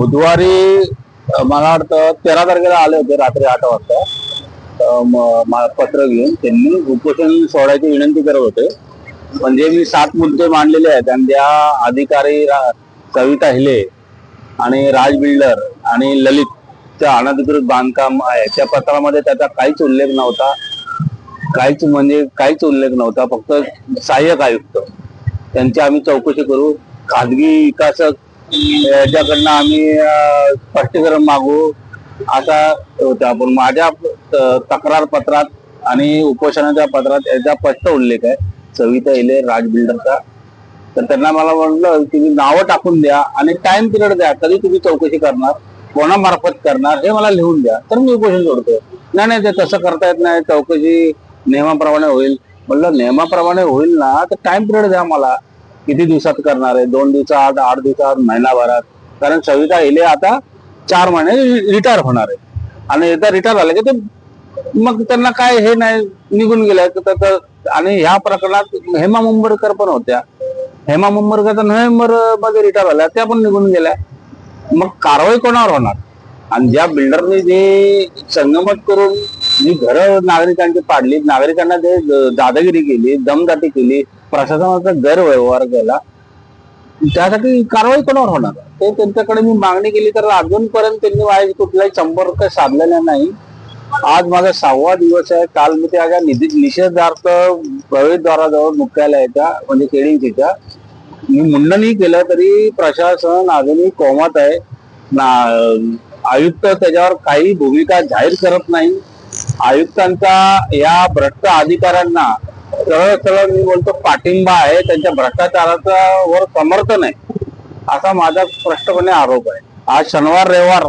बुधवारी मला वाटतं 13 तारखेला आले होते रात्री 8 वाजता पत्र घेऊन. त्यांनी उपोषण सोडायची विनंती करत होते. म्हणजे मी 7 मुद्दे मांडलेले आहेत आणि त्या अधिकारी सविता हिले आणि राज बिल्डर आणि ललितच्या अनधिकृत बांधकाम आहे त्या पत्रामध्ये त्याचा काहीच उल्लेख नव्हता. काहीच उल्लेख नव्हता. फक्त सहाय्यक आयुक्त त्यांची आम्ही चौकशी करू, खाजगी विकासक याच्याकडनं आम्ही स्पष्टीकरण मागू असा होता. पण माझ्या तक्रार पत्रात आणि उपोषणाच्या पत्रात याचा स्पष्ट उल्लेख आहे सविता हिले राज बिल्डरचा. तर त्यांना मला म्हटलं की नावं टाकून द्या आणि टाइम पिरियड द्या, कधी तुम्ही चौकशी करणार, कोणामार्फत करणार हे मला लिहून द्या, तर मी उपोषण सोडतो. नाही ते तसं करता येत नाही, चौकशी नियमाप्रमाणे होईल. म्हटलं नियमाप्रमाणे होईल ना तर टाइम पिरियड द्या मला, किती दिवसात करणार आहे, 2 दिवसात, 8 दिवसात, महिनाभरात. कारण सविता हिले आता 4 महिने रिटायर होणार आहे आणि एकदा रिटायर झाले की ते मग त्यांना काय हे नाही, निघून गेल्या. आणि ह्या प्रकरणात हेमा मुंबरकर पण होत्या. हेमा मुंबरकर तर नोव्हेंबर मध्ये रिटायर झाल्या, त्या पण निघून गेल्या. मग कारवाई कोणावर होणार? आणि ज्या बिल्डरने जे संगमत करून जी घरं नागरिकांची पाडली, नागरिकांना ते दादागिरी केली, दमदाटी केली, प्रशासनाचा गैरव्यवहार केला, त्यासाठी कारवाई कोणावर होणार? ते त्यांच्याकडे मी मागणी केली तर अजूनपर्यंत त्यांनी माझ्या कुठलाही संपर्क साधलेला नाही. आज माझा 6वा दिवस आहे. काल मी त्याच्या निषेधार्थ प्रवेशद्वाराजवळ मुख्यालयाच्या म्हणजे केडिंगच्या मी मुंडनही केलं तरी प्रशासन अजूनही कोमात आहे. आयुक्त त्याच्यावर काही भूमिका जाहीर करत नाही. आयुक्तांचा या भ्रष्ट अधिकाऱ्यांना सरळ मी बोलतो पाठिंबा आहे, त्यांच्या भ्रष्टाचाराचा वर समर्थन आहे असा माझा स्पष्टपणे आरोप आहे. आज शनिवार रविवार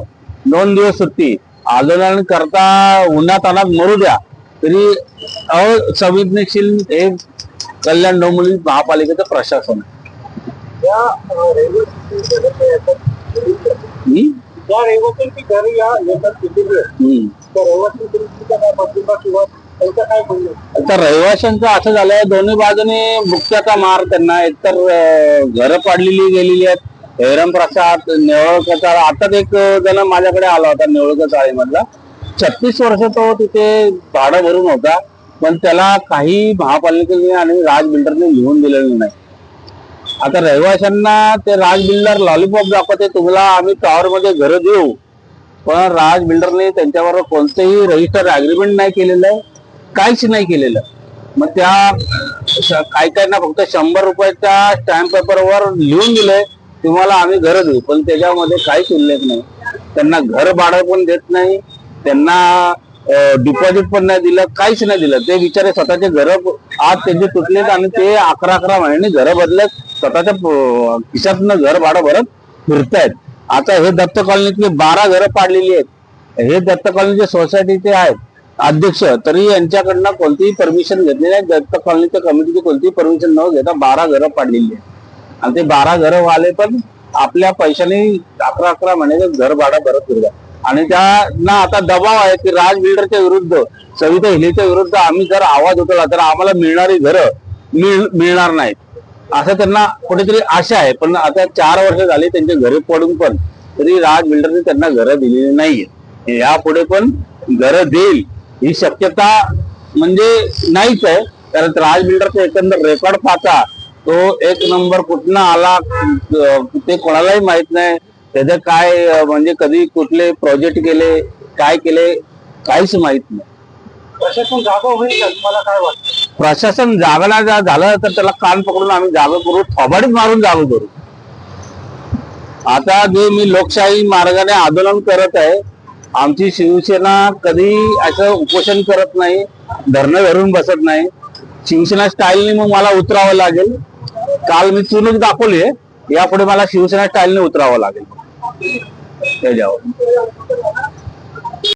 2 दिवस सुट्टी, आंदोलन करता उन्हात अनात मरू द्या तरी असंवेदनशील हे कल्याण डोंबिवली महापालिकेचं प्रशासन आहे. तर रहिवाशांचं असं झालंय, दोन्ही बाजूने बुक्क्याचा मार त्यांना. एकतर घरं पाडलेली गेलेली आहेत. हेरम प्रसाद नेवळकर, आताच एक जण माझ्याकडे आला होता नेवळकर चाळीमधला, 36 वर्ष तो तिथे भाडं भरून होता, पण त्याला काही महापालिकेने आणि राज बिल्डरने लिहून दिलेलं नाही. आता रहिवाशांना ते राज बिल्डर लॉलीपॉप दाखवते, तुम्हाला आम्ही टॉवर मध्ये घर देऊ, पण राज बिल्डरने त्यांच्याबरोबर कोणतेही रजिस्टर अग्रीमेंट नाही केलेलं आहे, काहीच नाही केलेलं. मग त्या काहींना फक्त 100 रुपयाच्या स्टॅम्प पेपरवर लिहून दिलंय तुम्हाला आम्ही घर देऊ, पण त्याच्यामध्ये काहीच उल्लेख नाही. त्यांना घर भाडं पण देत नाही, त्यांना डिपॉझिट पण नाही दिलं, काहीच नाही दिलं. ते बिचारे स्वतःचे घर आज त्यांचे तुटलेत आणि ते 11 महिन्यांनी घर बदलत स्वतःच्या खिशातनं घर भाडं भरत फिरतायत. आता हे दत्त कॉलनीतले 12 घरं पाडलेली आहेत. हे दत्त कॉलनीचे सोसायटीचे आहेत अध्यक्ष, तरी यांच्याकडनं कोणतीही परमिशन घेतली नाही. दत्त कॉलनीच्या कमिटीची कोणतीही परमिशन न घेता 12 घरं पाडलेली आहेत आणि ते 12 घरं वाले पण आपल्या पैशाने 11 महिन्याचं घर भाडं भरत फिरतात. आणि त्यांना आता दबाव आहे की राज बिल्डरच्या विरुद्ध, सविता हिलेच्या विरुद्ध आम्ही जर आवाज उठवला तर आम्हाला मिळणारी घरं मिळणार नाहीत असं त्यांना कुठेतरी आशा आहे. पण आता 4 वर्ष झाली त्यांचे घरे पडून पण तरी राज बिल्डरने त्यांना घरं दिलेली नाहीये. यापुढे पण घरं देईल ही शक्यता म्हणजे नाहीच आहे. कारण राज बिल्डरचा एकंदर रेकॉर्ड पाहता तो 1 नंबर कुठनं आला ते कोणालाही माहित नाही. त्याचं काय म्हणजे कधी कुठले प्रोजेक्ट केले, काय केले, काहीच माहित नाही. प्रशासन जागा होईल, मला काय वाटतं? प्रशासन जागा झालं तर त्याला कान पकडून आम्ही जागा करू, थोबाडीत मारून जागा करू. आता जे मी लोकशाही मार्गाने आंदोलन करत आहे, आमची शिवसेना कधी असं उपोषण करत नाही, धरणं धरून बसत नाही. शिवसेना स्टाईलने मग मला उतरावं लागेल. काल मी चुनूक दाखवली आहे, यापुढे मला शिवसेना स्टाईलने उतरावं लागेल त्याच्यावर.